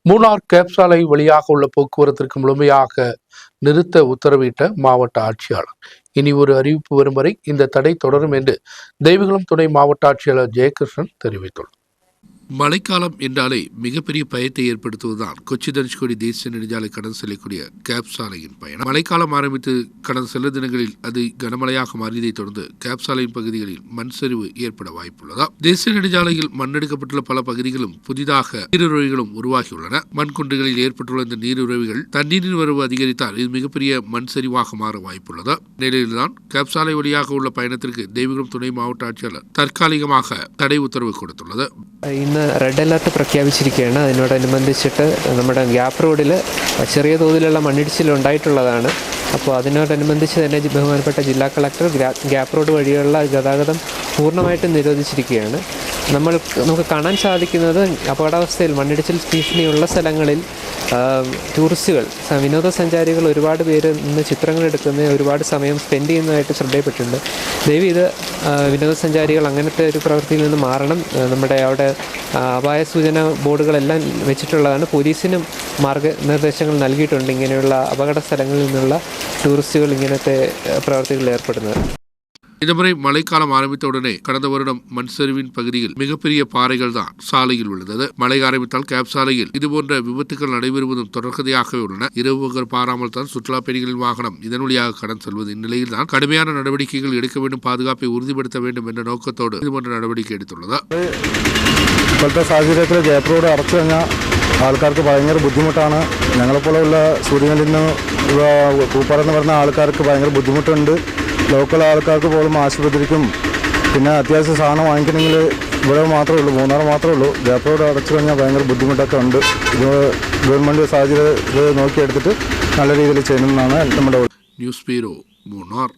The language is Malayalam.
மூணார் கேப் சாலை வழியாக உள்ள போக்குவரத்திற்கு முழுமையாக நிறுத்த உத்தரவிட்ட மாவட்ட ஆட்சியாளர். இனி ஒரு அறிவிப்பு வரும் வரை இந்த தடை தொடரும் என்று தெய்வகுளம் துணை மாவட்ட ஆட்சியாளர் ஜெயகிருஷ்ணன் தெரிவித்துள்ளார். மழைக்காலம் என்றாலே மிகப்பெரிய பயத்தை ஏற்படுத்துவதுதான் கொச்சி தனுஷ்கோடி தேசிய நெடுஞ்சாலை கடந்து செல்லக்கூடிய கேப் சாலையின் பயணம். மழைக்காலம் ஆரம்பித்து கடந்த சில தினங்களில் அது கனமழையாக மாறியதை தொடர்ந்து கேப் சாலையின் பகுதிகளில் மண் சரிவு ஏற்பட வாய்ப்புள்ளதா. தேசிய நெடுஞ்சாலையில் மண்ணெடுக்கப்பட்டுள்ள பல பகுதிகளும் புதிதாக நீருறவிகளும் உருவாகியுள்ளன. மண் குன்றுகளில் ஏற்பட்டுள்ள இந்த நீருறவிகள் தண்ணீரின் வரவு அதிகரித்தால் இது மிகப்பெரிய மண் சரிவாக மாற வாய்ப்புள்ளதா. நிலையில்தான் கேப் சாலை வழியாக உள்ள பயணத்திற்கு தெய்வகுளம் തുണை മാവട്ട ആட்சியாளர் തൽക്കാലികமாக തടை ഉത്തരവ് കൊടുത്തുള്ളത്. ഇന്ന് റെഡ് അലർട്ട് പ്രഖ്യാപിച്ചിരിക്കുകയാണ്. അതിനോടനുബന്ധിച്ചിട്ട് നമ്മുടെ ഗ്യാപ്പ് റോഡിൽ ചെറിയ തോതിലുള്ള മണ്ണിടിച്ചിലുണ്ടായിട്ടുള്ളതാണ്. അപ്പോൾ അതിനോടനുബന്ധിച്ച് തന്നെ ബഹുമാനപ്പെട്ട ജില്ലാ കളക്ടർ ഗ്യാപ്പ് റോഡ് വഴിയുള്ള ഗതാഗതം പൂർണ്ണമായിട്ടും നിരോധിച്ചിരിക്കുകയാണ്. നമുക്ക് കാണാൻ സാധിക്കുന്നത് അപകടാവസ്ഥയിൽ മണ്ണിടിച്ചിൽ ഭീഷണിയുള്ള സ്ഥലങ്ങളിൽ ടൂറിസ്റ്റുകൾ വിനോദസഞ്ചാരികൾ ഒരുപാട് പേര് ഇന്ന് ചിത്രങ്ങൾ എടുക്കുന്ന ഒരുപാട് സമയം സ്പെൻഡ് ചെയ്യുന്നതായിട്ട് ശ്രദ്ധയിൽപ്പെട്ടിട്ടുണ്ട്. ദയവ് ഇത് വിനോദസഞ്ചാരികൾ അങ്ങനത്തെ ഒരു പ്രവൃത്തിയിൽ നിന്ന് മാറണം. നമ്മുടെ അവിടെ അപായ സൂചന ബോർഡുകളെല്ലാം വെച്ചിട്ടുള്ളതാണ്. പോലീസിനും മാർഗനിർദ്ദേശങ്ങൾ നൽകിയിട്ടുണ്ട് ഇങ്ങനെയുള്ള അപകട സ്ഥലങ്ങളിൽ നിന്നുള്ള ടൂറിസ്റ്റുകൾ ഇങ്ങനത്തെ പ്രവൃത്തികളിൽ ഏർപ്പെടുന്നത്. இதுமுறை மழைக்காலம் ஆரம்பித்த உடனே கடந்த வருடம் மண் சரிவின் பகுதியில் மிகப்பெரிய பாறைகள் தான் சாலையில் விழுந்தது. மழை ஆரம்பித்தால் கேப் சாலையில் இதுபோன்ற விபத்துகள் நடைபெறுவதும் தொடர்கதையாகவே உள்ளன. இரவு பகல் பாராமல் தான் சுற்றுலா பயணிகளின் வாகனம் இதன் வழியாக கடந்து செல்வது. இந்நிலையில் தான் கடுமையான நடவடிக்கைகள் எடுக்க வேண்டும், பாதுகாப்பை உறுதிப்படுத்த வேண்டும் என்ற நோக்கத்தோடு இதுபோன்ற நடவடிக்கை எடுத்துள்ளது. ഇപ്പോഴത്തെ സാഹചര്യത്തിൽ ഗ്യാപ്പ് റോഡ് അടച്ചു കഴിഞ്ഞാൽ ആൾക്കാർക്ക് ഭയങ്കര ബുദ്ധിമുട്ടാണ്. ഞങ്ങളെപ്പോലുള്ള സൂര്യനിൽ നിന്ന് പൂപ്പാറെന്ന് പറഞ്ഞ ആൾക്കാർക്ക് ഭയങ്കര ബുദ്ധിമുട്ടുണ്ട്. ലോക്കൽ ആൾക്കാർക്ക് പോലും ആശുപത്രിക്കും പിന്നെ അത്യാവശ്യം സാധനം വാങ്ങിക്കണമെങ്കിൽ ഇവിടെ മാത്രമേ ഉള്ളൂ, മൂന്നാർ മാത്രമേ ഉള്ളൂ. ഗ്യാപ്പ് റോഡ് അടച്ചു കഴിഞ്ഞാൽ ഭയങ്കര ബുദ്ധിമുട്ടൊക്കെ ഉണ്ട്. ഇത് ഗവൺമെൻറ് സാഹചര്യം ഇത് നോക്കിയെടുത്തിട്ട് നല്ല രീതിയിൽ ചെയ്യണമെന്നാണ് നമ്മുടെ ന്യൂസ് ബ്യൂറോ മൂന്നാർ.